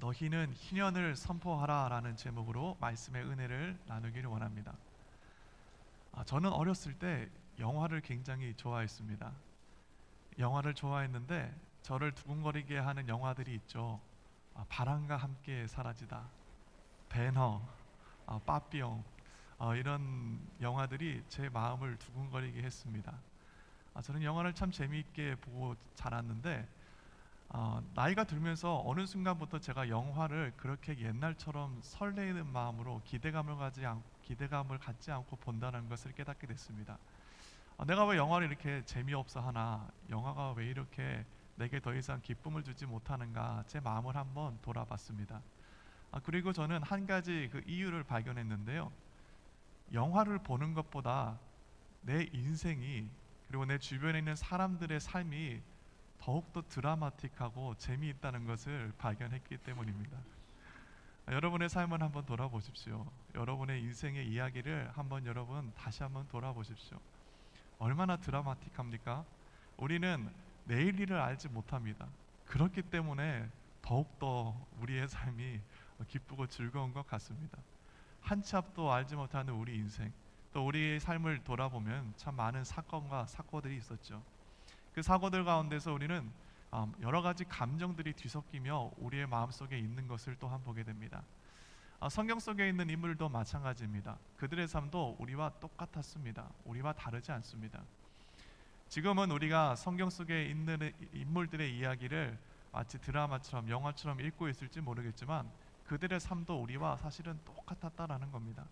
너희는 희년을 선포하라라는 제목으로 말씀의 은혜를 나누기를 원합니다. 저는 어렸을 때 영화를 굉장히 좋아했습니다. 영화를 좋아했는데 저를 두근거리게 하는 영화들이 있죠. 바람과 함께 사라지다, 배너, 빠삐용, 이런 영화들이 제 마음을 두근거리게 했습니다. 저는 영화를 참 재미있게 보고 자랐는데 나이가 들면서 어느 순간부터 제가 영화를 그렇게 옛날처럼 설레이는 마음으로 기대감을 갖지 않고 본다는 것을 깨닫게 됐습니다. 내가 왜 영화를 이렇게 재미없어 하나? 영화가 왜 이렇게 내게 더 이상 기쁨을 주지 못하는가? 제 마음을 한번 돌아봤습니다. 그리고 저는 한 가지 그 이유를 발견했는데요. 영화를 보는 것보다 내 인생이, 그리고 내 주변에 있는 사람들의 삶이 더욱더 드라마틱하고 재미있다는 것을 발견했기 때문입니다. 여러분의 삶을 한번 돌아보십시오. 여러분의 인생의 이야기를 여러분 다시 한번 돌아보십시오. 얼마나 드라마틱합니까? 우리는 내일 일을 알지 못합니다. 그렇기 때문에 더욱더 우리의 삶이 기쁘고 즐거운 것 같습니다. 한 치 앞도 알지 못하는 우리 인생, 또 우리의 삶을 돌아보면 참 많은 사건과 사고들이 있었죠. 그 사고들 가운데서 우리는 여러 가지 감정들이 뒤섞이며 우리의 마음속에 있는 것을 또한 보게 됩니다. 성경 속에 있는 인물도 마찬가지입니다. 그들의 삶도 우리와 똑같았습니다. 우리와 다르지 않습니다. 지금은 우리가 성경 속에 있는 인물들의 이야기를 마치 드라마처럼 영화처럼 읽고 있을지 모르겠지만 그들의 삶도 우리와 사실은 똑같았다라는 겁니다.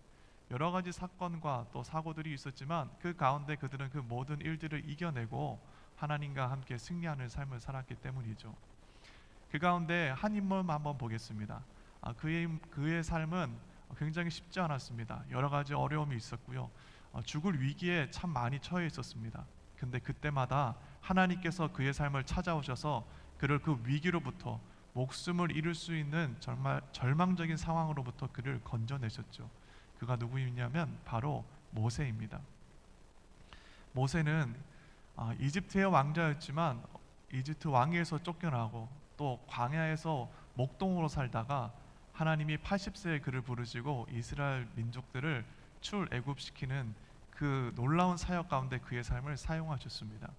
여러 가지 사건과 또 사고들이 있었지만 그 가운데 그들은 그 모든 일들을 이겨내고 하나님과 함께 승리하는 삶을 살았기 때문이죠. 그 가운데 한 인물만 한번 보겠습니다. 그의 삶은 굉장히 쉽지 않았습니다. 여러 가지 어려움이 있었고요. 죽을 위기에 참 많이 처해 있었습니다. 근데 그때마다 하나님께서 그의 삶을 찾아오셔서 그를 그 위기로부터, 목숨을 잃을 수 있는 정말 절망적인 상황으로부터 그를 건져내셨죠. 그가 누구이냐면 바로 모세입니다. 모세는 이집트의 왕자였지만 이집트 왕위에서 쫓겨나고 또 광야에서 목동으로 살다가 하나님이 80세에 그를 부르시고 이스라엘 민족들을 출애굽시키는 그 놀라운 사역 가운데 그의 삶을 사용하셨습니다.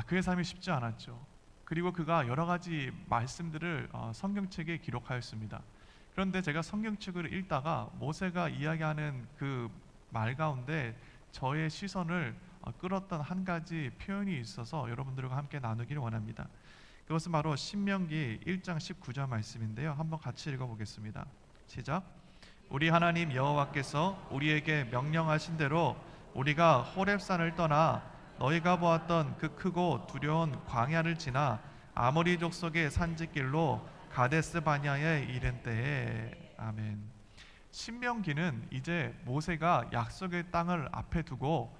그의 삶이 쉽지 않았죠. 그리고 그가 여러 가지 말씀들을 성경책에 기록하였습니다. 그런데 제가 성경책을 읽다가 모세가 이야기하는 그 말 가운데 저의 시선을 끌었던 한 가지 표현이 있어서 여러분들과 함께 나누기를 원합니다. 그것은 바로 신명기 1장 19절 말씀인데요. 한번 같이 읽어보겠습니다. 시작. 우리 하나님 여호와께서 우리에게 명령하신 대로 우리가 호렙산을 떠나 너희가 보았던 그 크고 두려운 광야를 지나 아모리 족속의 산지길로 가데스 바냐에 이른 때에. 아멘. 신명기는 이제 모세가 약속의 땅을 앞에 두고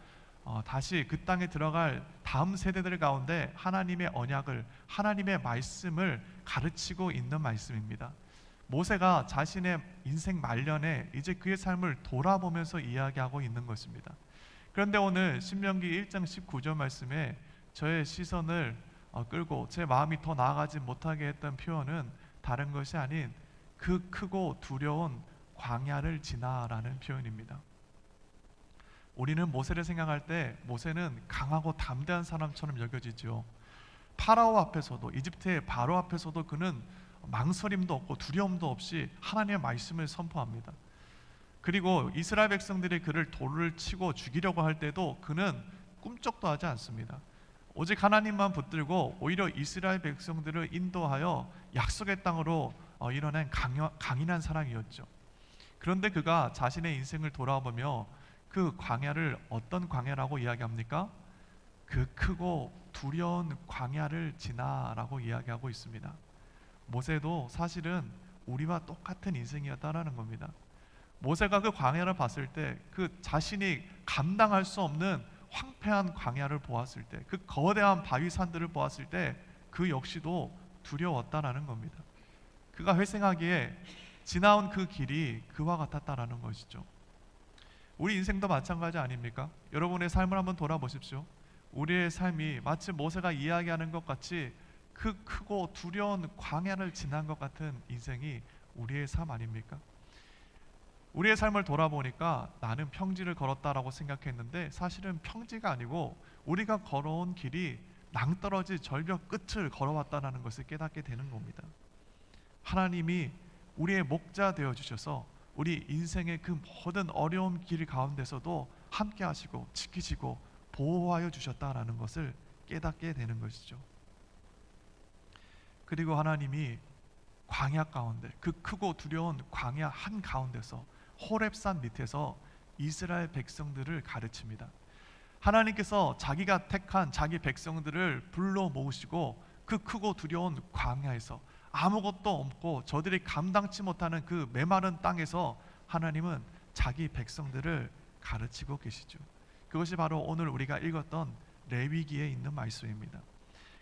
다시 그 땅에 들어갈 다음 세대들 가운데 하나님의 언약을, 하나님의 말씀을 가르치고 있는 말씀입니다. 모세가 자신의 인생 말년에 이제 그의 삶을 돌아보면서 이야기하고 있는 것입니다. 그런데 오늘 신명기 1장 19절 말씀에 저의 시선을 끌고 제 마음이 더 나아가지 못하게 했던 표현은 다른 것이 아닌 그 크고 두려운 광야를 지나라는 표현입니다. 우리는 모세를 생각할 때 모세는 강하고 담대한 사람처럼 여겨지죠. 파라오 앞에서도, 이집트의 바로 앞에서도 그는 망설임도 없고 두려움도 없이 하나님의 말씀을 선포합니다. 그리고 이스라엘 백성들이 그를 돌을 치고 죽이려고 할 때도 그는 꿈쩍도 하지 않습니다. 오직 하나님만 붙들고 오히려 이스라엘 백성들을 인도하여 약속의 땅으로 이뤄낸 강인한 사람이었죠. 그런데 그가 자신의 인생을 돌아보며 그 광야를 어떤 광야라고 이야기합니까? 그 크고 두려운 광야를 지나라고 이야기하고 있습니다. 모세도 사실은 우리와 똑같은 인생이었다라는 겁니다. 모세가 그 광야를 봤을 때, 그 자신이 감당할 수 없는 황폐한 광야를 보았을 때, 그 거대한 바위산들을 보았을 때 그 역시도 두려웠다라는 겁니다. 그가 회생하기에 지나온 그 길이 그와 같았다라는 것이죠. 우리 인생도 마찬가지 아닙니까? 여러분의 삶을 한번 돌아보십시오. 우리의 삶이 마치 모세가 이야기하는 것 같이 그 크고 두려운 광야를 지난 것 같은 인생이 우리의 삶 아닙니까? 우리의 삶을 돌아보니까 나는 평지를 걸었다라고 생각했는데 사실은 평지가 아니고 우리가 걸어온 길이 낭떠러지 절벽 끝을 걸어왔다는 것을 깨닫게 되는 겁니다. 하나님이 우리의 목자 되어 주셔서 우리 인생의 그 모든 어려운 길 가운데서도 함께 하시고 지키시고 보호하여 주셨다라는 것을 깨닫게 되는 것이죠. 그리고 하나님이 광야 가운데, 그 크고 두려운 광야 한 가운데서 호렙산 밑에서 이스라엘 백성들을 가르칩니다. 하나님께서 자기가 택한 자기 백성들을 불러 모으시고 그 크고 두려운 광야에서 아무것도 없고 저들이 감당치 못하는 그 메마른 땅에서 하나님은 자기 백성들을 가르치고 계시죠. 그것이 바로 오늘 우리가 읽었던 레위기에 있는 말씀입니다.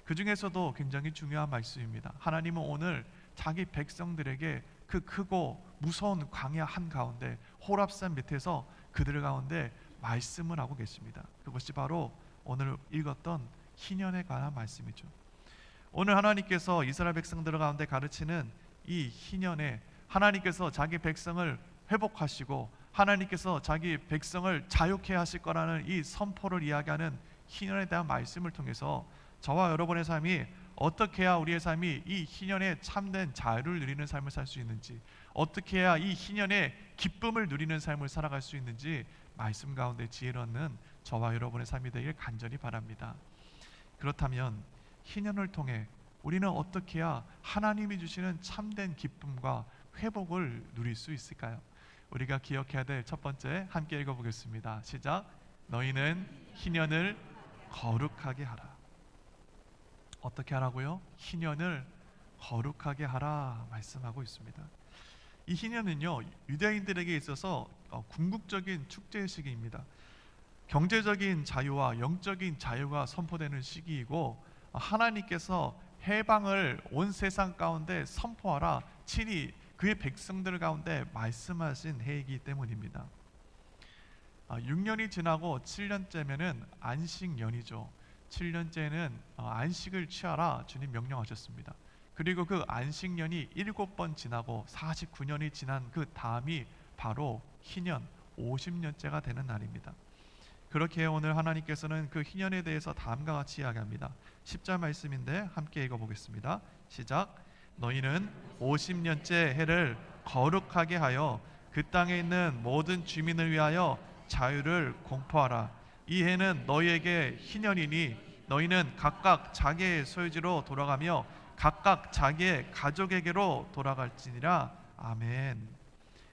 그 중에서도 굉장히 중요한 말씀입니다. 하나님은 오늘 자기 백성들에게 그 크고 무서운 광야 한가운데 호랍산 밑에서 그들 가운데 말씀을 하고 계십니다. 그것이 바로 오늘 읽었던 희년에 관한 말씀이죠. 오늘 하나님께서 이스라엘 백성들 가운데 가르치는 이 희년에 하나님께서 자기 백성을 회복하시고 하나님께서 자기 백성을 자유케 하실 거라는 이 선포를 이야기하는 희년에 대한 말씀을 통해서 저와 여러분의 삶이 어떻게 해야 우리의 삶이 이 희년의 참된 자유를 누리는 삶을 살 수 있는지, 어떻게 해야 이 희년의 기쁨을 누리는 삶을 살아갈 수 있는지 말씀 가운데 지혜를 얻는 저와 여러분의 삶이 되길 간절히 바랍니다. 그렇다면 희년을 통해 우리는 어떻게 해야 하나님이 주시는 참된 기쁨과 회복을 누릴 수 있을까요? 우리가 기억해야 될 첫 번째, 함께 읽어보겠습니다. 시작. 너희는 희년을 거룩하게 하라. 어떻게 하라고요? 희년을 거룩하게 하라 말씀하고 있습니다. 이 희년은요, 유대인들에게 있어서 궁극적인 축제 시기입니다. 경제적인 자유와 영적인 자유가 선포되는 시기이고, 하나님께서 해방을 온 세상 가운데 선포하라 친히 그의 백성들 가운데 말씀하신 해이기 때문입니다. 6년이 지나고 7년째면은 안식년이죠. 7년째는 안식을 취하라 주님 명령하셨습니다. 그리고 그 안식년이 7번 지나고 49년이 지난 그 다음이 바로 희년 50년째가 되는 날입니다. 그렇게 오늘 하나님께서는 그 희년에 대해서 다음과 같이 이야기합니다. 10절 말씀인데 함께 읽어보겠습니다. 시작. 너희는 50년째 해를 거룩하게 하여 그 땅에 있는 모든 주민을 위하여 자유를 공포하라. 이 해는 너희에게 희년이니 너희는 각각 자기의 소유지로 돌아가며 각각 자기의 가족에게로 돌아갈지니라. 아멘.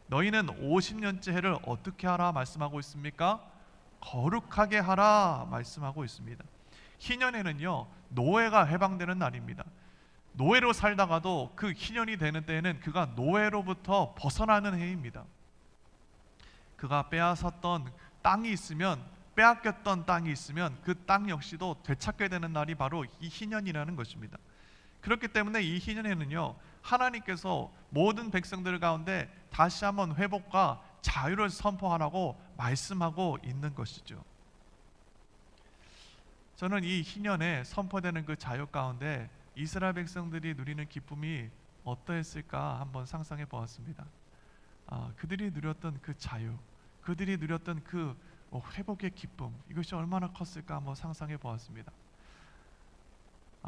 너희는 50년째 해를 어떻게 하라 말씀하고 있습니까? 거룩하게 하라 말씀하고 있습니다. 희년에는요, 노예가 해방되는 날입니다. 노예로 살다가도 그 희년이 되는 때에는 그가 노예로부터 벗어나는 해입니다. 그가 빼앗았던 땅이 있으면, 빼앗겼던 땅이 있으면 그 땅 역시도 되찾게 되는 날이 바로 이 희년이라는 것입니다. 그렇기 때문에 이 희년에는요, 하나님께서 모든 백성들 가운데 다시 한번 회복과 자유를 선포하라고 말씀하고 있는 것이죠. 저는 이 희년에 선포되는 그 자유 가운데 이스라엘 백성들이 누리는 기쁨이 어떠했을까 한번 상상해 보았습니다. 그들이 누렸던 그 자유, 그들이 누렸던 그 회복의 기쁨, 이것이 얼마나 컸을까 한번 상상해 보았습니다.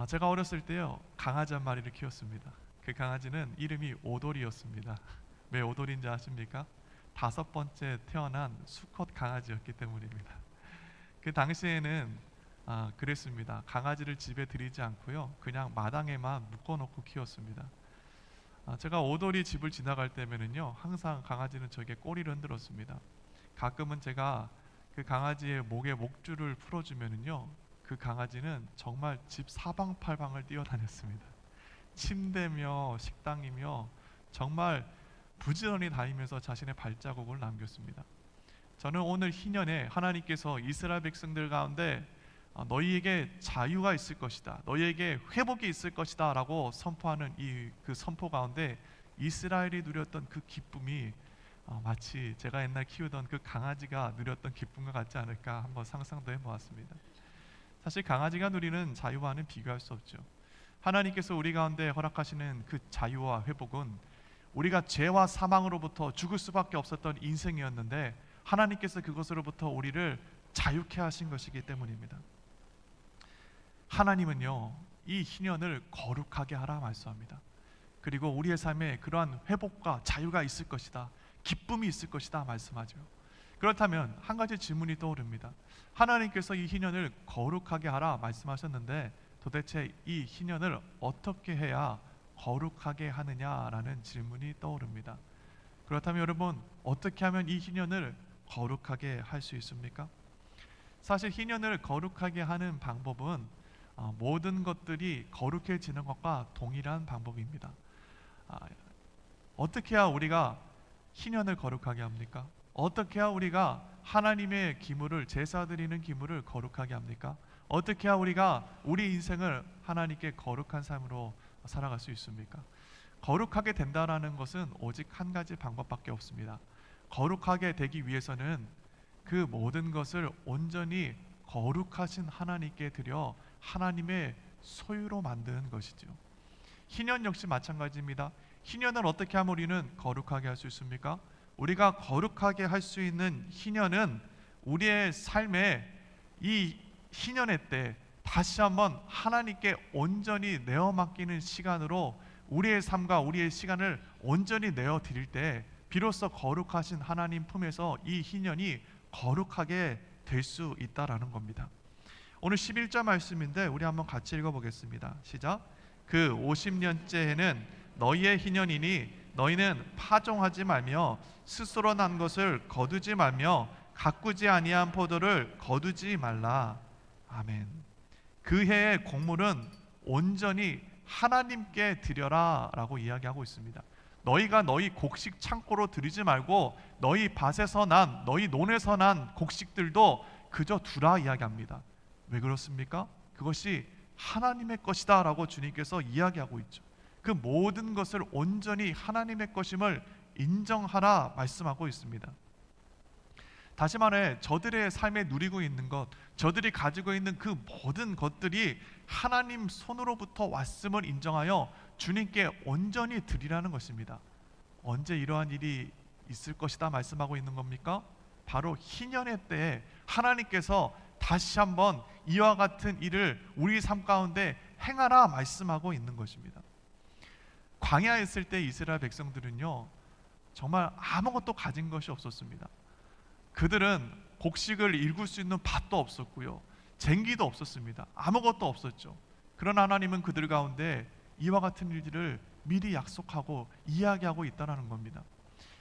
제가 어렸을 때요, 강아지 한 마리를 키웠습니다. 그 강아지는 이름이 오돌이였습니다. 왜 오돌인지 아십니까? 5번째 태어난 수컷 강아지였기 때문입니다. 그 당시에는 그랬습니다. 강아지를 집에 들이지 않고요, 그냥 마당에만 묶어놓고 키웠습니다. 제가 오돌이 집을 지나갈 때면은요, 항상 강아지는 저에게 꼬리를 흔들었습니다. 가끔은 제가 그 강아지의 목에 목줄을 풀어주면은요, 그 강아지는 정말 집 사방팔방을 뛰어다녔습니다. 침대며 식당이며 정말 부지런히 다니면서 자신의 발자국을 남겼습니다. 저는 오늘 희년에 하나님께서 이스라엘 백성들 가운데 너희에게 자유가 있을 것이다, 너희에게 회복이 있을 것이다 라고 선포하는 그 선포 가운데 이스라엘이 누렸던 그 기쁨이 마치 제가 옛날 키우던 그 강아지가 누렸던 기쁨과 같지 않을까 한번 상상도 해보았습니다. 사실 강아지가 누리는 자유와는 비교할 수 없죠. 하나님께서 우리 가운데 허락하시는 그 자유와 회복은 우리가 죄와 사망으로부터 죽을 수밖에 없었던 인생이었는데 하나님께서 그것으로부터 우리를 자유케 하신 것이기 때문입니다. 하나님은요, 이 희년을 거룩하게 하라 말씀합니다. 그리고 우리의 삶에 그러한 회복과 자유가 있을 것이다, 기쁨이 있을 것이다 말씀하죠. 그렇다면 한 가지 질문이 떠오릅니다. 하나님께서 이 희년을 거룩하게 하라 말씀하셨는데 도대체 이 희년을 어떻게 해야 거룩하게 하느냐라는 질문이 떠오릅니다. 그렇다면 여러분, 어떻게 하면 이 희년을 거룩하게 할 수 있습니까? 사실 희년을 거룩하게 하는 방법은 모든 것들이 거룩해지는 것과 동일한 방법입니다. 어떻게 해야 우리가 희년을 거룩하게 합니까? 어떻게 해야 우리가 하나님의 기물을, 제사 드리는 기물을 거룩하게 합니까? 어떻게 해야 우리가 우리 인생을 하나님께 거룩한 삶으로 살아갈 수 있습니까? 거룩하게 된다라는 것은 오직 한 가지 방법밖에 없습니다. 거룩하게 되기 위해서는 그 모든 것을 온전히 거룩하신 하나님께 드려 하나님의 소유로 만드는 것이죠. 희년 역시 마찬가지입니다. 희년을 어떻게 하면 우리는 거룩하게 할 수 있습니까? 우리가 거룩하게 할 수 있는 희년은 우리의 삶에 이 희년의 때 다시 한번 하나님께 온전히 내어 맡기는 시간으로 우리의 삶과 우리의 시간을 온전히 내어 드릴 때 비로소 거룩하신 하나님 품에서 이 희년이 거룩하게 될 수 있다라는 겁니다. 오늘 11절 말씀인데 우리 한번 같이 읽어보겠습니다. 시작. 그 50년째 해는 너희의 희년이니 너희는 파종하지 말며 스스로 난 것을 거두지 말며 가꾸지 아니한 포도를 거두지 말라. 아멘. 그 해의 곡물은 온전히 하나님께 드려라 라고 이야기하고 있습니다. 너희가 너희 곡식 창고로 들이지 말고 너희 밭에서 난, 너희 논에서 난 곡식들도 그저 두라 이야기합니다. 왜 그렇습니까? 그것이 하나님의 것이다 라고 주님께서 이야기하고 있죠. 그 모든 것을 온전히 하나님의 것임을 인정하라 말씀하고 있습니다. 다시 말해 저들의 삶에 누리고 있는 것, 저들이 가지고 있는 그 모든 것들이 하나님 손으로부터 왔음을 인정하여 주님께 온전히 드리라는 것입니다. 언제 이러한 일이 있을 것이다 말씀하고 있는 겁니까? 바로 희년의 때에 하나님께서 다시 한번 이와 같은 일을 우리 삶 가운데 행하라 말씀하고 있는 것입니다. 광야에 있을 때 이스라엘 백성들은요, 정말 아무것도 가진 것이 없었습니다. 그들은 곡식을 일굴 수 있는 밭도 없었고요, 쟁기도 없었습니다. 아무것도 없었죠. 그러나 하나님은 그들 가운데 이와 같은 일들을 미리 약속하고 이야기하고 있다는 겁니다.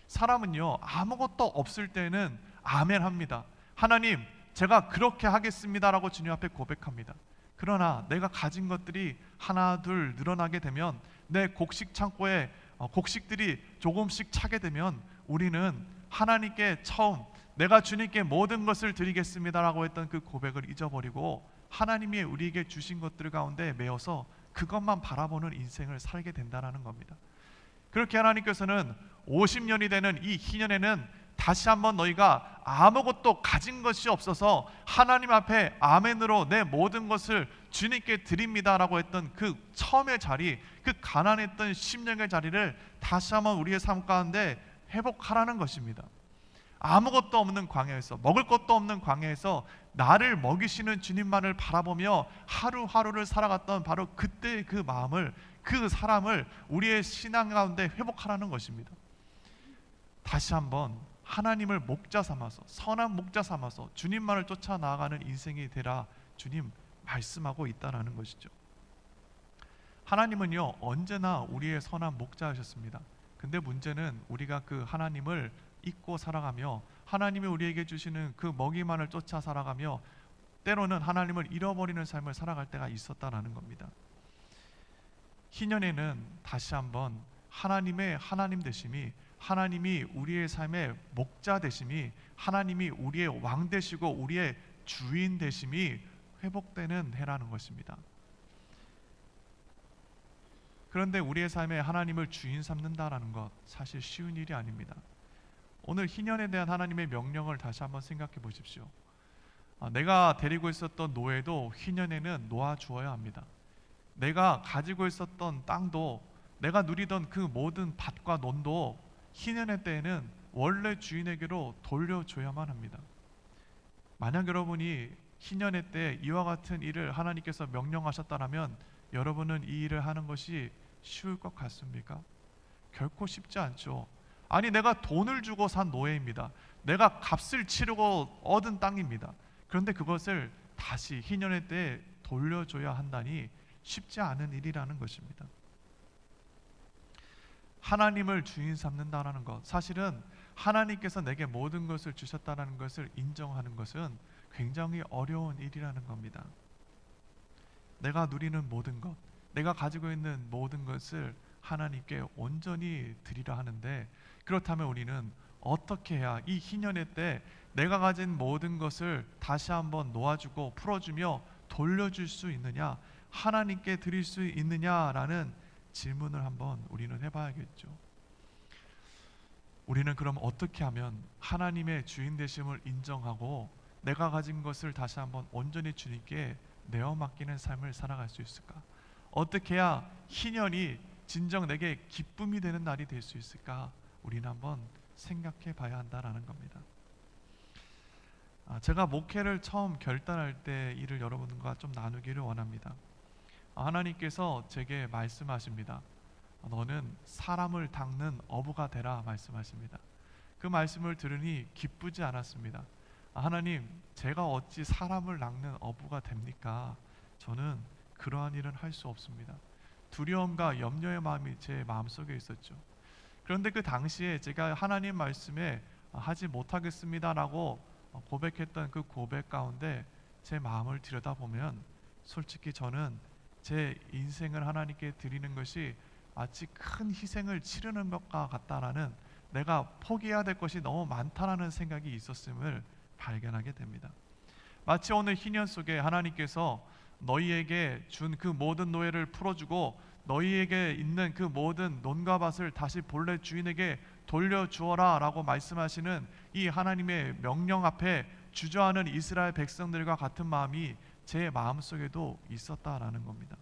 사람은요, 아무것도 없을 때는 아멘 합니다. 하나님, 제가 그렇게 하겠습니다라고 주님 앞에 고백합니다. 그러나 내가 가진 것들이 하나 둘 늘어나게 되면, 내 곡식 창고에 곡식들이 조금씩 차게 되면 우리는 하나님께 처음 내가 주님께 모든 것을 드리겠습니다라고 했던 그 고백을 잊어버리고 하나님이 우리에게 주신 것들 가운데 매여서 그것만 바라보는 인생을 살게 된다는 겁니다. 그렇게 하나님께서는 50년이 되는 이 희년에는 다시 한번 너희가 아무것도 가진 것이 없어서 하나님 앞에 아멘으로 내 모든 것을 주님께 드립니다라고 했던 그 처음의 자리, 그 가난했던 심령의 자리를 다시 한번 우리의 삶 가운데 회복하라는 것입니다. 아무것도 없는 광야에서, 먹을 것도 없는 광야에서 나를 먹이시는 주님만을 바라보며 하루하루를 살아갔던 바로 그때의 그 마음을, 그 사람을 우리의 신앙 가운데 회복하라는 것입니다. 다시 한번 하나님을 목자 삼아서, 선한 목자 삼아서 주님만을 쫓아 나아가는 인생이 되라 주님 말씀하고 있다는 것이죠. 하나님은요, 언제나 우리의 선한 목자이셨습니다. 근데 문제는 우리가 그 하나님을 잊고 살아가며 하나님이 우리에게 주시는 그 먹이만을 쫓아 살아가며 때로는 하나님을 잃어버리는 삶을 살아갈 때가 있었다는 겁니다. 희년에는 다시 한번 하나님의 하나님 되심이, 하나님이 우리의 삶의 목자 되심이, 하나님이 우리의 왕 되시고 우리의 주인 되심이 회복되는 해라는 것입니다. 그런데 우리의 삶에 하나님을 주인 삼는다라는 것 사실 쉬운 일이 아닙니다. 오늘 희년에 대한 하나님의 명령을 다시 한번 생각해 보십시오. 내가 데리고 있었던 노예도 희년에는 놓아주어야 합니다. 내가 가지고 있었던 땅도, 내가 누리던 그 모든 밭과 논도 희년의 때에는 원래 주인에게로 돌려줘야만 합니다. 만약 여러분이 희년의 때 이와 같은 일을 하나님께서 명령하셨다면 여러분은 이 일을 하는 것이 쉬울 것 같습니까? 결코 쉽지 않죠. 아니, 내가 돈을 주고 산 노예입니다. 내가 값을 치르고 얻은 땅입니다. 그런데 그것을 다시 희년의 때에 돌려줘야 한다니 쉽지 않은 일이라는 것입니다. 하나님을 주인 삼는다라는 것, 사실은 하나님께서 내게 모든 것을 주셨다는 것을 인정하는 것은 굉장히 어려운 일이라는 겁니다. 내가 누리는 모든 것, 내가 가지고 있는 모든 것을 하나님께 온전히 드리라 하는데, 그렇다면 우리는 어떻게 해야 이 희년의 때 내가 가진 모든 것을 다시 한번 놓아주고 풀어주며 돌려줄 수 있느냐, 하나님께 드릴 수 있느냐라는 질문을 한번 우리는 해봐야겠죠. 우리는 그럼 어떻게 하면 하나님의 주인 되심을 인정하고 내가 가진 것을 다시 한번 온전히 주님께 내어 맡기는 삶을 살아갈 수 있을까? 어떻게 해야 희년이 진정 내게 기쁨이 되는 날이 될 수 있을까? 우리는 한번 생각해 봐야 한다라는 겁니다. 제가 목회를 처음 결단할 때 이를 여러분과 좀 나누기를 원합니다. 하나님께서 제게 말씀하십니다. 너는 사람을 닦는 어부가 되라 말씀하십니다. 그 말씀을 들으니 기쁘지 않았습니다. 하나님, 제가 어찌 사람을 낚는 어부가 됩니까? 저는 그러한 일은 할 수 없습니다. 두려움과 염려의 마음이 제 마음속에 있었죠. 그런데 그 당시에 제가 하나님 말씀에 하지 못하겠습니다라고 고백했던 그 고백 가운데 제 마음을 들여다보면 솔직히 저는 제 인생을 하나님께 드리는 것이 마치 큰 희생을 치르는 것과 같다라는, 내가 포기해야 될 것이 너무 많다라는 생각이 있었음을 발견하게 됩니다. 마치 오늘 희년 속에 하나님께서 너희에게 준 그 모든 노예를 풀어주고 너희에게 있는 그 모든 논과 밭을 다시 본래 주인에게 돌려주어라 라고 말씀하시는 이 하나님의 명령 앞에 주저하는 이스라엘 백성들과 같은 마음이 제 마음속에도 있었다라는 겁니다.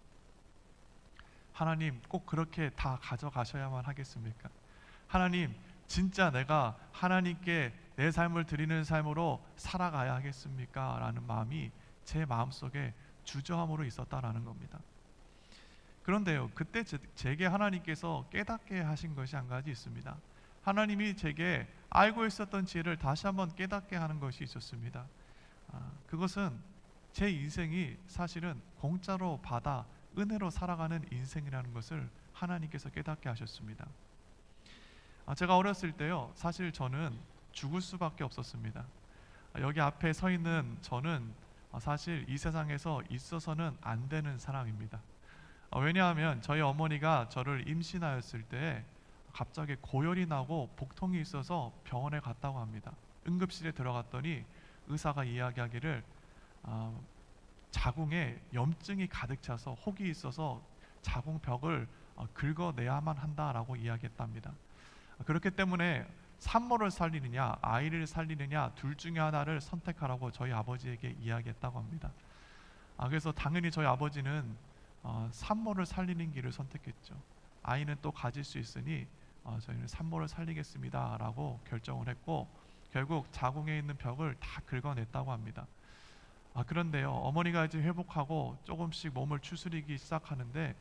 하나님, 꼭 그렇게 다 가져가셔야만 하겠습니까? 하나님, 진짜 내가 하나님께 내 삶을 드리는 삶으로 살아가야 하겠습니까? 라는 마음이 제 마음속에 주저함으로 있었다라는 겁니다. 그런데요, 그때 제게 하나님께서 깨닫게 하신 것이 한 가지 있습니다. 하나님이 제게 알고 있었던 지혜를 다시 한번 깨닫게 하는 것이 있었습니다. 그것은 제 인생이 사실은 공짜로 받아 은혜로 살아가는 인생이라는 것을 하나님께서 깨닫게 하셨습니다. 제가 어렸을 때요, 사실 저는 죽을 수밖에 없었습니다. 여기 앞에 서 있는 저는 사실 이 세상에서 있어서는 안 되는 사람입니다. 왜냐하면 저희 어머니가 저를 임신하였을 때 갑자기 고열이 나고 복통이 있어서 병원에 갔다고 합니다. 응급실에 들어갔더니 의사가 이야기하기를 자궁에 염증이 가득 차서 혹이 있어서 자궁벽을 긁어내야만 한다라고 이야기했답니다. 그렇기 때문에 산모를 살리느냐 아이를 살리느냐 둘 중에 하나를 선택하라고 저희 아버지에게 이야기했다고 합니다. 그래서 당연히 저희 아버지는 산모를 살리는 길을 선택했죠. 아이는 또 가질 수 있으니 저희는 산모를 살리겠습니다 라고 결정을 했고, 결국 자궁에 있는 벽을 다 긁어냈다고 합니다. 그런데요, 어머니가 이제 회복하고 조금씩 몸을 추스리기 시작하는데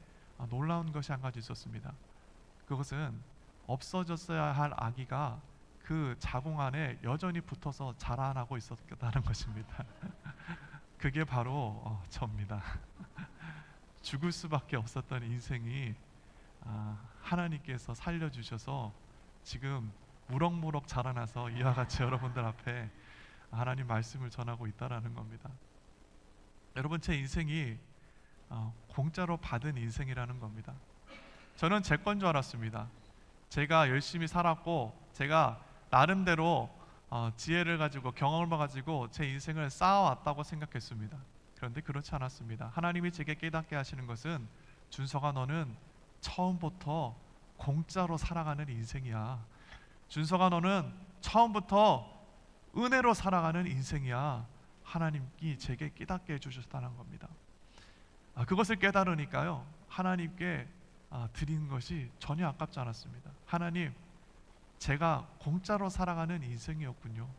놀라운 것이 한 가지 있었습니다. 그것은 없어졌어야 할 아기가 그 자궁 안에 여전히 붙어서 자라나고 있었다는 것입니다. 그게 바로 저입니다. 죽을 수밖에 없었던 인생이 하나님께서 살려주셔서 지금 무럭무럭 자라나서 이와 같이 여러분들 앞에 하나님 말씀을 전하고 있다라는 겁니다. 여러분, 제 인생이 공짜로 받은 인생이라는 겁니다. 저는 제 건 줄 알았습니다. 제가 열심히 살았고 제가 나름대로 지혜를 가지고 경험을 가지고 제 인생을 쌓아왔다고 생각했습니다. 그런데 그렇지 않았습니다. 하나님이 제게 깨닫게 하시는 것은, 준서가 너는 처음부터 공짜로 살아가는 인생이야. 준서가 너는 처음부터 은혜로 살아가는 인생이야. 하나님이 제게 깨닫게 해주셨다는 겁니다. 그것을 깨달으니까요, 하나님께 드리는 것이 전혀 아깝지 않았습니다. 하나님, 제가 공짜로 살아가는 인생이었군요.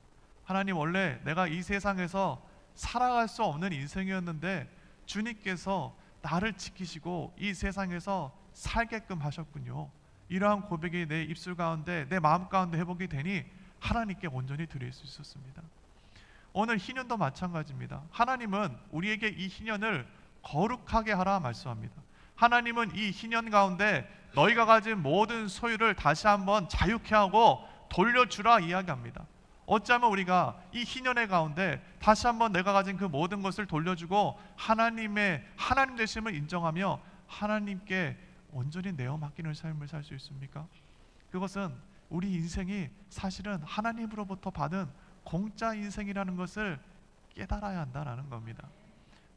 하나님, 원래 내가 이 세상에서 살아갈 수 없는 인생이었는데 주님께서 나를 지키시고 이 세상에서 살게끔 하셨군요. 이러한 고백이 내 입술 가운데, 내 마음 가운데 회복이 되니 하나님께 온전히 드릴 수 있었습니다. 오늘 희년도 마찬가지입니다. 하나님은 우리에게 이 희년을 거룩하게 하라 말씀합니다. 하나님은 이 희년 가운데 너희가 가진 모든 소유를 다시 한번 자유케 하고 돌려주라 이야기합니다. 어쩌면 우리가 이 희년의 가운데 다시 한번 내가 가진 그 모든 것을 돌려주고 하나님의 하나님 되심을 인정하며 하나님께 온전히 내어 맡기는 삶을 살 수 있습니까? 그것은 우리 인생이 사실은 하나님으로부터 받은 공짜 인생이라는 것을 깨달아야 한다는 겁니다.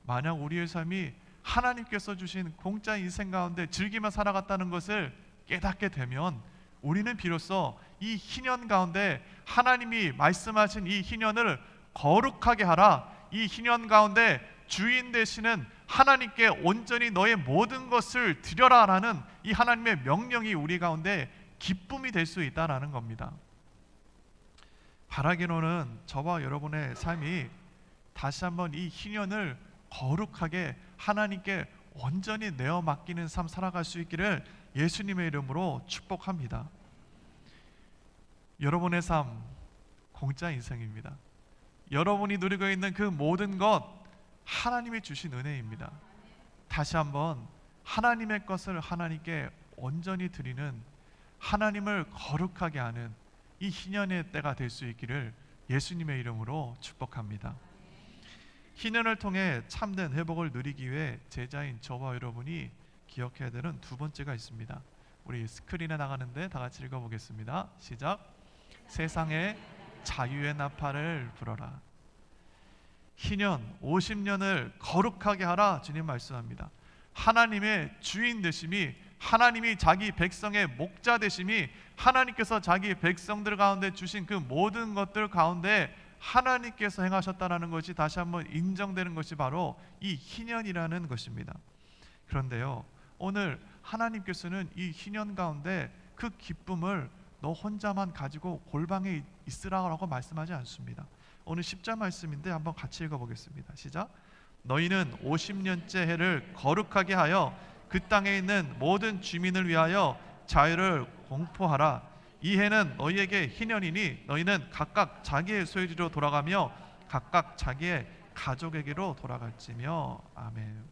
만약 우리의 삶이 하나님께서 주신 공짜 인생 가운데 즐기며 살아갔다는 것을 깨닫게 되면 우리는 비로소 이 희년 가운데 하나님이 말씀하신 이 희년을 거룩하게 하라, 이 희년 가운데 주인 되시는 하나님께 온전히 너의 모든 것을 드려라 라는 이 하나님의 명령이 우리 가운데 기쁨이 될 수 있다는 겁니다. 바라기로는 저와 여러분의 삶이 다시 한번 이 희년을 거룩하게 하나님께 온전히 내어 맡기는 삶 살아갈 수 있기를 예수님의 이름으로 축복합니다. 여러분의 삶 공짜 인생입니다. 여러분이 누리고 있는 그 모든 것 하나님이 주신 은혜입니다. 다시 한번 하나님의 것을 하나님께 온전히 드리는, 하나님을 거룩하게 하는 이 희년의 때가 될 수 있기를 예수님의 이름으로 축복합니다. 희년을 통해 참된 회복을 누리기 위해 제자인 저와 여러분이 기억해야 되는 두 번째가 있습니다. 우리 스크린에 나가는데 다 같이 읽어보겠습니다. 시작. 세상에 자유의 나팔을 불어라. 희년 50년을 거룩하게 하라 주님 말씀합니다. 하나님의 주인 되심이, 하나님이 자기 백성의 목자 되심이, 하나님께서 자기 백성들 가운데 주신 그 모든 것들 가운데 하나님께서 행하셨다는 것이 다시 한번 인정되는 것이 바로 이 희년이라는 것입니다. 그런데요, 오늘 하나님께서는 이 희년 가운데 그 기쁨을 너 혼자만 가지고 골방에 있으라고 말씀하지 않습니다. 오늘 10절 말씀인데 한번 같이 읽어보겠습니다. 시작. 너희는 50년째 해를 거룩하게 하여 그 땅에 있는 모든 주민을 위하여 자유를 공포하라. 이 해는 너희에게 희년이니 너희는 각각 자기의 소유지로 돌아가며 각각 자기의 가족에게로 돌아갈지며. 아멘.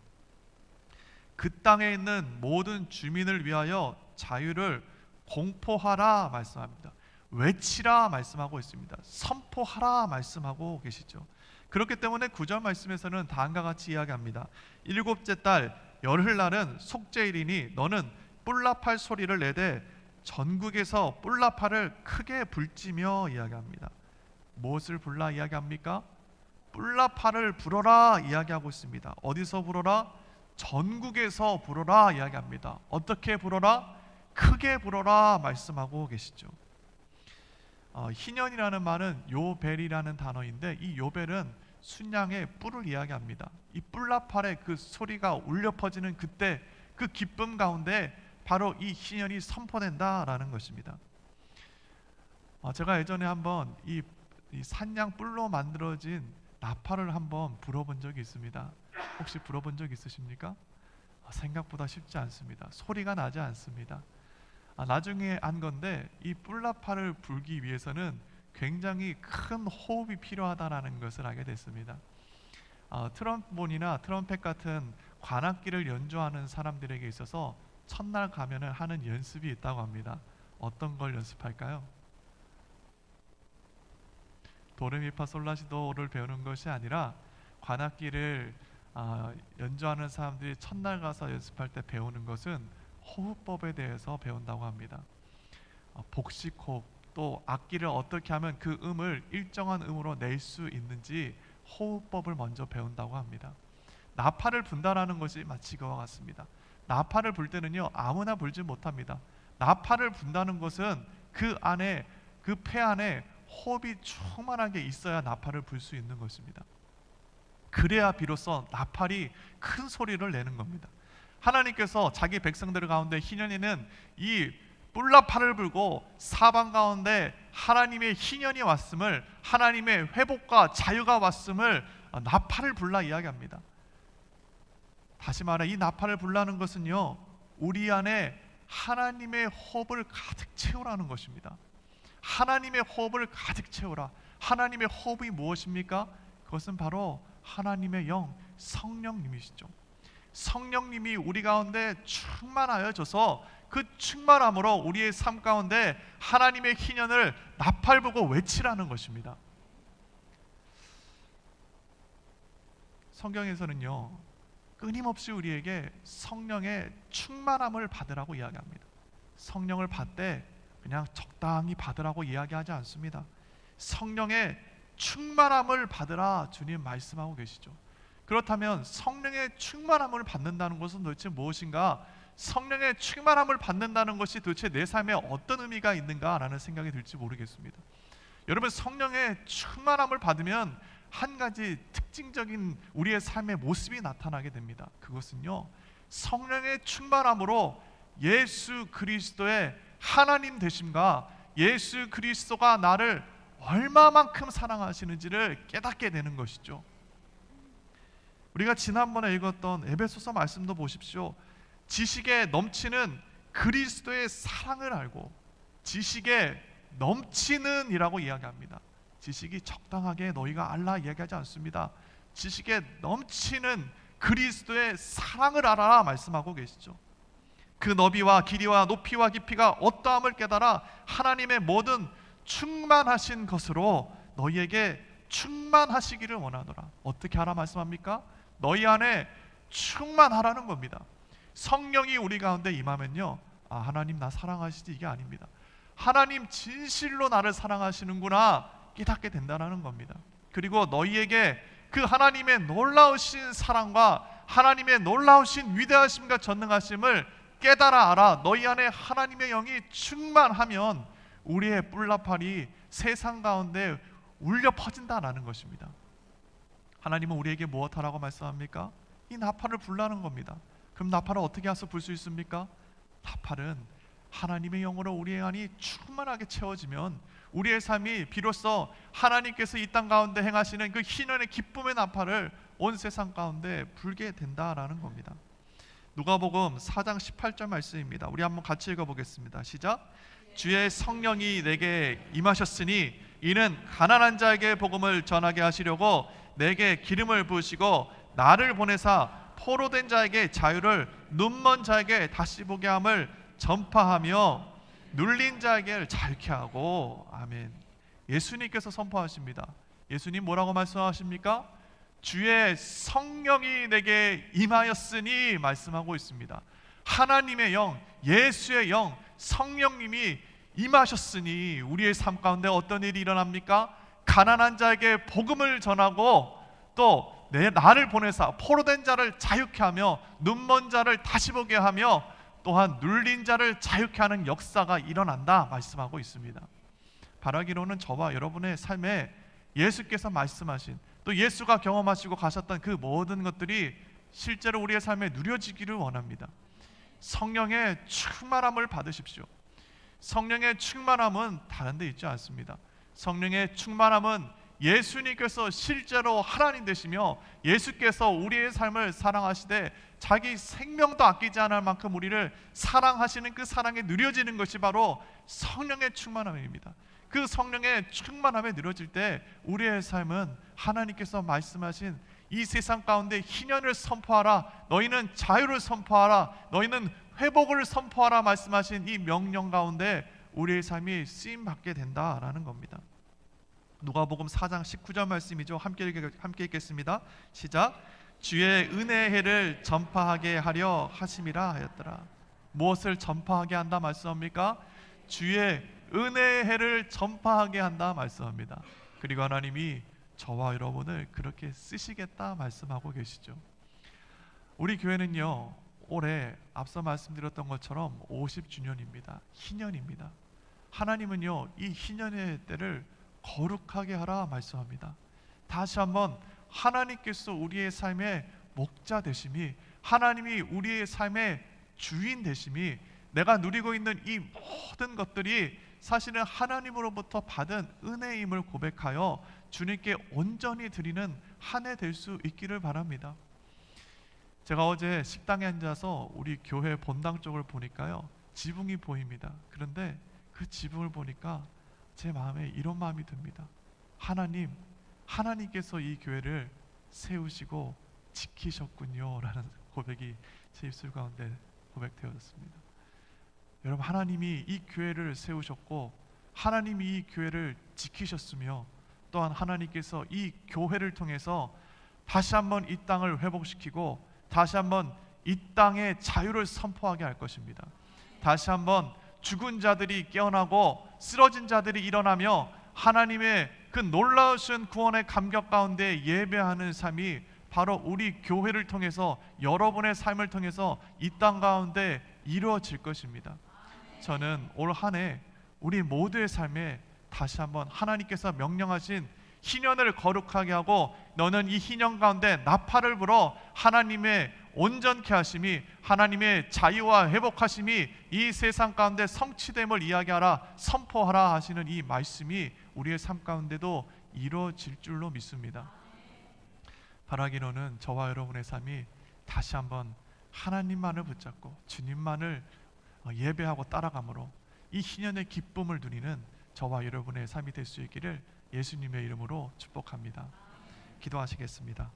그 땅에 있는 모든 주민을 위하여 자유를 공포하라 말씀합니다. 외치라 말씀하고 있습니다. 선포하라 말씀하고 계시죠. 그렇기 때문에 9절 말씀에서는 다음과 같이 이야기합니다. 일곱째 달 열흘날은 속죄일이니 너는 뿔나팔 소리를 내되 전국에서 뿔나팔을 크게 불지며 이야기합니다. 무엇을 불라 이야기합니까? 뿔나팔을 불어라 이야기하고 있습니다. 어디서 불어라? 전국에서 불어라 이야기합니다. 어떻게 불어라? 크게 불어라 말씀하고 계시죠. 희년이라는 말은 요벨이라는 단어인데 이 요벨은 순양의 뿔을 이야기합니다. 이 뿔나팔의 그 소리가 울려 퍼지는 그때 그 기쁨 가운데 바로 이 희년이 선포된다라는 것입니다. 제가 예전에 한번 이 산양 뿔로 만들어진 나팔을 한번 불어본 적이 있습니다. 혹시 불어본 적 있으십니까? 생각보다 쉽지 않습니다. 소리가 나지 않습니다. 나중에 안 건데 이 뿔나팔을 불기 위해서는 굉장히 큰 호흡이 필요하다는 것을 알게 됐습니다. 트럼본이나 트럼펫 같은 관악기를 연주하는 사람들에게 있어서 첫날 가면은 하는 연습이 있다고 합니다. 어떤 걸 연습할까요? 도레미파솔라시도를 배우는 것이 아니라 관악기를 연주하는 사람들이 첫날 가서 연습할 때 배우는 것은 호흡법에 대해서 배운다고 합니다. 복식호흡, 또 악기를 어떻게 하면 그 음을 일정한 음으로 낼 수 있는지 호흡법을 먼저 배운다고 합니다. 나팔을 분다라는 것이 마치 그와 같습니다. 나팔을 불 때는요 아무나 불지 못합니다. 나팔을 분다는 것은 그 안에, 그 폐 안에 호흡이 충만하게 있어야 나팔을 불 수 있는 것입니다. 그래야 비로소 나팔이 큰 소리를 내는 겁니다. 하나님께서 자기 백성들 가운데 희년에는 이 뿔나팔을 불고 사방 가운데 하나님의 희년이 왔음을, 하나님의 회복과 자유가 왔음을 나팔을 불라 이야기합니다. 다시 말해 이 나팔을 불라는 것은요, 우리 안에 하나님의 호흡을 가득 채우라는 것입니다. 하나님의 호흡을 가득 채우라. 하나님의 호흡이 무엇입니까? 그것은 바로 하나님의 영, 성령님이시죠. 성령님이 우리 가운데 충만하여져서 그 충만함으로 우리의 삶 가운데 하나님의 희년을 나팔 보고 외치라는 것입니다. 성경에서는요, 끊임없이 우리에게 성령의 충만함을 받으라고 이야기합니다. 성령을 받되 그냥 적당히 받으라고 이야기하지 않습니다. 성령의 충만함을 받으라 주님 말씀하고 계시죠. 그렇다면 성령의 충만함을 받는다는 것은 도대체 무엇인가? 성령의 충만함을 받는다는 것이 도대체 내 삶에 어떤 의미가 있는가라는 생각이 들지 모르겠습니다. 여러분, 성령의 충만함을 받으면 한 가지 특징적인 우리의 삶의 모습이 나타나게 됩니다. 그것은요, 성령의 충만함으로 예수 그리스도의 하나님 되심과 예수 그리스도가 나를 얼마만큼 사랑하시는지를 깨닫게 되는 것이죠. 우리가 지난번에 읽었던 에베소서 말씀도 보십시오. 지식에 넘치는 그리스도의 사랑을 알고, 지식에 넘치는 이라고 이야기합니다. 지식이 적당하게 너희가 알라 이야기하지 않습니다. 지식에 넘치는 그리스도의 사랑을 알아라 말씀하고 계시죠. 그 너비와 길이와 높이와 깊이가 어떠함을 깨달아 하나님의 모든 충만하신 것으로 너희에게 충만하시기를 원하노라. 어떻게 하라 말씀합니까? 너희 안에 충만하라는 겁니다. 성령이 우리 가운데 임하면요, 하나님 나 사랑하시지, 이게 아닙니다. 하나님 진실로 나를 사랑하시는구나 깨닫게 된다는 겁니다. 그리고 너희에게 그 하나님의 놀라우신 사랑과 하나님의 놀라우신 위대하심과 전능하심을 깨달아 알아. 너희 안에 하나님의 영이 충만하면 우리의 뿔나팔이 세상 가운데 울려 퍼진다라는 것입니다. 하나님은 우리에게 무엇하라고 말씀합니까? 이 나팔을 불라는 겁니다. 그럼 나팔을 어떻게 해서 불 수 있습니까? 나팔은 하나님의 영으로 우리의 안이 충만하게 채워지면 우리의 삶이 비로소 하나님께서 이 땅 가운데 행하시는 그 희년의 기쁨의 나팔을 온 세상 가운데 불게 된다라는 겁니다. 누가복음 4장 18절 말씀입니다. 우리 한번 같이 읽어보겠습니다. 시작. 주의 성령이 내게 임하셨으니 이는 가난한 자에게 복음을 전하게 하시려고 내게 기름을 부으시고 나를 보내사 포로된 자에게 자유를, 눈먼 자에게 다시 보게 함을 전파하며 눌린 자에게 자유케 하고. 아멘. 예수님께서 선포하십니다. 예수님 뭐라고 말씀하십니까? 주의 성령이 내게 임하였으니 말씀하고 있습니다. 하나님의 영, 예수의 영, 성령님이 임하셨으니 우리의 삶 가운데 어떤 일이 일어납니까? 가난한 자에게 복음을 전하고 또 나를 보내사 포로된 자를 자유케 하며 눈먼 자를 다시 보게 하며 또한 눌린 자를 자유케 하는 역사가 일어난다 말씀하고 있습니다. 바라기로는 저와 여러분의 삶에 예수께서 말씀하신, 또 예수가 경험하시고 가셨던 그 모든 것들이 실제로 우리의 삶에 누려지기를 원합니다. 성령의 충만함을 받으십시오. 성령의 충만함은 다른 데 있지 않습니다. 성령의 충만함은 예수님께서 실제로 하나님 되시며 예수께서 우리의 삶을 사랑하시되 자기 생명도 아끼지 않을 만큼 우리를 사랑하시는 그 사랑에 누려지는 것이 바로 성령의 충만함입니다. 그 성령의 충만함에 누려질 때 우리의 삶은 하나님께서 말씀하신 이 세상 가운데 희년을 선포하라, 너희는 자유를 선포하라, 너희는 회복을 선포하라 말씀하신 이 명령 가운데 우리의 삶이 쓰임받게 된다라는 겁니다. 누가복음 4장 19절 말씀이죠. 함께 읽겠습니다. 시작. 주의 은혜의 해를 전파하게 하려 하심이라 하였더라. 무엇을 전파하게 한다 말씀합니까? 주의 은혜의 해를 전파하게 한다 말씀합니다. 그리고 하나님이 저와 여러분을 그렇게 쓰시겠다 말씀하고 계시죠. 우리 교회는요, 올해 앞서 말씀드렸던 것처럼 50주년입니다. 희년입니다. 하나님은요, 이 희년의 때를 거룩하게 하라 말씀합니다. 다시 한번 하나님께서 우리의 삶의 목자 되심이, 하나님이 우리의 삶의 주인 되심이, 내가 누리고 있는 이 모든 것들이 사실은 하나님으로부터 받은 은혜임을 고백하여 주님께 온전히 드리는 한 해 될 수 있기를 바랍니다. 제가 어제 식당에 앉아서 우리 교회 본당 쪽을 보니까요, 지붕이 보입니다. 그런데 그 지붕을 보니까 제 마음에 이런 마음이 듭니다. 하나님께서 이 교회를 세우시고 지키셨군요 라는 고백이 제 입술 가운데 고백되어졌습니다. 여러분, 하나님이 이 교회를 세우셨고 하나님이 이 교회를 지키셨으며, 또한 하나님께서 이 교회를 통해서 다시 한번 이 땅을 회복시키고 다시 한번 이 땅의 자유를 선포하게 할 것입니다. 다시 한번 죽은 자들이 깨어나고 쓰러진 자들이 일어나며 하나님의 그 놀라우신 구원의 감격 가운데 예배하는 삶이 바로 우리 교회를 통해서, 여러분의 삶을 통해서 이 땅 가운데 이루어질 것입니다. 저는 올 한 해 우리 모두의 삶에 다시 한번 하나님께서 명령하신 희년을 거룩하게 하고 너는 이 희년 가운데 나팔을 불어 하나님의 온전케 하심이, 하나님의 자유와 회복하심이 이 세상 가운데 성취됨을 이야기하라, 선포하라 하시는 이 말씀이 우리의 삶 가운데도 이루어질 줄로 믿습니다. 바라기로는 저와 여러분의 삶이 다시 한번 하나님만을 붙잡고 주님만을 예배하고 따라감으로 이 희년의 기쁨을 누리는 저와 여러분의 삶이 될 수 있기를 예수님의 이름으로 축복합니다. 기도하시겠습니다.